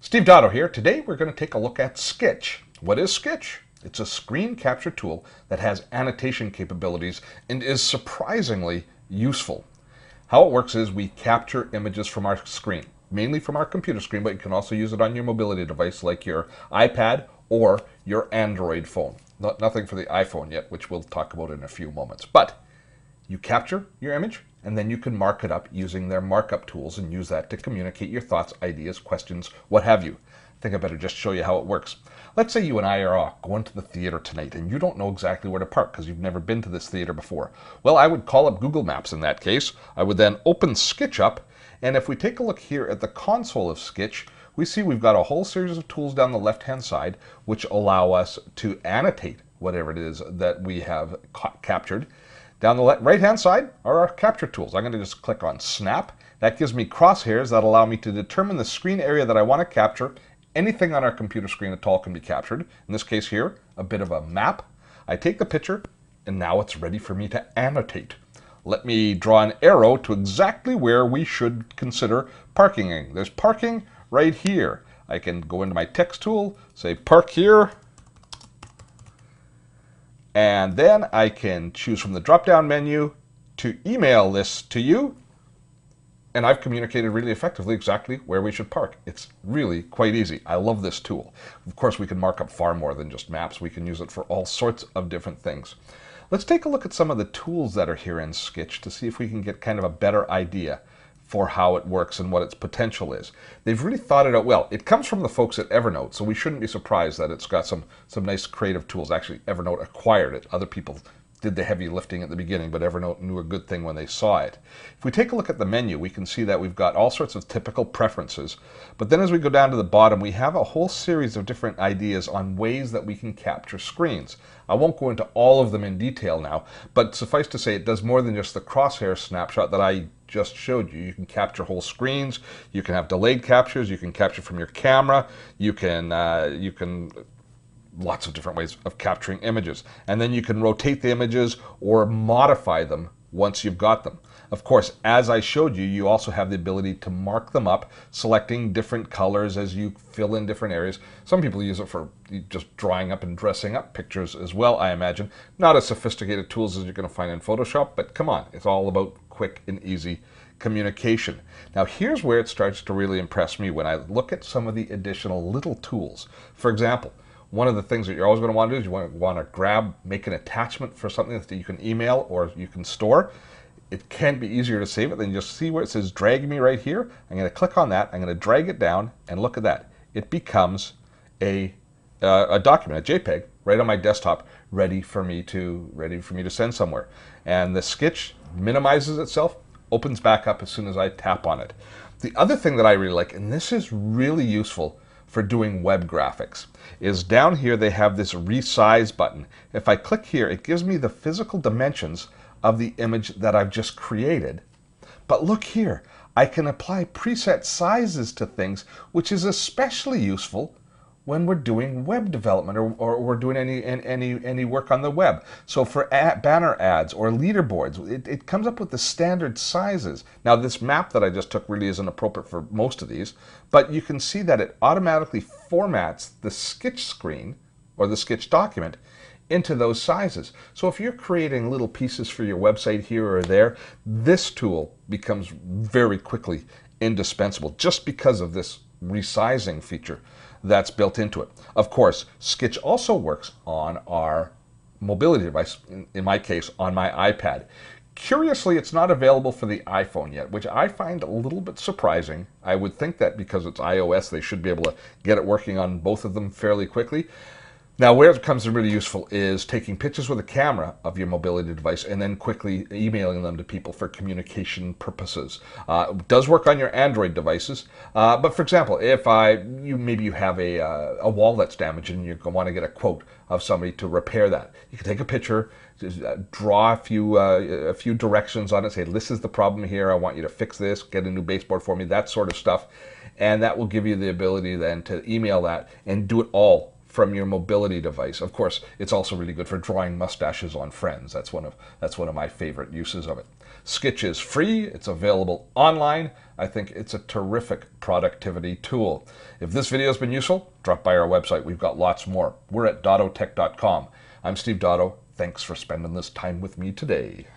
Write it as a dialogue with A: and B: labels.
A: Steve Dotto here. Today we're going to take a look at Skitch. What is Skitch? It's a screen capture tool that has annotation capabilities and is surprisingly useful. How it works is we capture images from our screen, mainly from our computer screen, but you can also use it on your mobility device like your iPad or your Android phone. Nothing for the iPhone yet, which we'll talk about in a few moments. But you capture your image and then you can mark it up using their markup tools and use that to communicate your thoughts, ideas, questions, what have you. I think I better just show you how it works. Let's say you and I are going to the theater tonight and you don't know exactly where to park because you've never been to this theater before. Well, I would call up Google Maps in that case. I would then open Skitch up, and if we take a look here at the console of Skitch, we see we've got a whole series of tools down the left-hand side which allow us to annotate whatever it is that we have captured. Down the right-hand side are our capture tools. I'm going to just click on Snap. That gives me crosshairs that allow me to determine the screen area that I want to capture. Anything on our computer screen at all can be captured. In this case here, a bit of a map. I take the picture, and now it's ready for me to annotate. Let me draw an arrow to exactly where we should consider parking. There's parking right here. I can go into my text tool, say park here, and then I can choose from the drop-down menu to email this to you, and I've communicated really effectively exactly where we should park. It's really quite easy. I love this tool. Of course, we can mark up far more than just maps. We can use it for all sorts of different things. Let's take a look at some of the tools that are here in Skitch to see if we can get kind of a better idea for how it works and what its potential is. They've really thought it out well. It comes from the folks at Evernote, so we shouldn't be surprised that it's got some nice creative tools. Actually, Evernote acquired it. Other people did the heavy lifting at the beginning, but Evernote knew a good thing when they saw it. If we take a look at the menu, we can see that we've got all sorts of typical preferences. But then as we go down to the bottom, we have a whole series of different ideas on ways that we can capture screens. I won't go into all of them in detail now, but suffice to say it does more than just the crosshair snapshot that I just showed you. You can capture whole screens, you can have delayed captures, you can capture from your camera, you can lots of different ways of capturing images. And then you can rotate the images or modify them once you've got them. Of course, as I showed you, you also have the ability to mark them up, selecting different colors as you fill in different areas. Some people use it for just drawing up and dressing up pictures as well, I imagine. Not as sophisticated tools as you're going to find in Photoshop, but come on, it's all about quick and easy communication. Now here's where it starts to really impress me when I look at some of the additional little tools. For example, one of the things that you're always going to want to do is you want to make an attachment for something that you can email or you can store. It can be easier to save it than just see where it says drag me right here. I'm going to click on that. I'm going to drag it down, and look at that. It becomes a document, a JPEG, right on my desktop, ready for me to send somewhere. And the Skitch minimizes itself, opens back up as soon as I tap on it. The other thing that I really like, and this is really useful for doing web graphics, is down here they have this resize button. If I click here, it gives me the physical dimensions of the image that I've just created. But look here, I can apply preset sizes to things, which is especially useful when we're doing web development or we're doing any work on the web. So for banner ads or leaderboards, it comes up with the standard sizes. Now this map that I just took really isn't appropriate for most of these, but you can see that it automatically formats the Skitch screen or the Skitch document into those sizes. So if you're creating little pieces for your website here or there, this tool becomes very quickly indispensable just because of this resizing feature that's built into it. Of course, Skitch also works on our mobility device, in my case, on my iPad. Curiously, it's not available for the iPhone yet, which I find a little bit surprising. I would think that because it's iOS, they should be able to get it working on both of them fairly quickly. Now, where it becomes really useful is taking pictures with a camera of your mobility device and then quickly emailing them to people for communication purposes. It does work on your Android devices, but for example, if maybe you have a wall that's damaged and you want to get a quote of somebody to repair that, you can take a picture, just draw a few directions on it, say this is the problem here, I want you to fix this, get a new baseboard for me, that sort of stuff, and that will give you the ability then to email that and do it all from your mobility device. Of course, it's also really good for drawing mustaches on friends. That's one of my favorite uses of it. Skitch is free. It's available online. I think it's a terrific productivity tool. If this video has been useful, drop by our website. We've got lots more. We're at dottotech.com. I'm Steve Dotto. Thanks for spending this time with me today.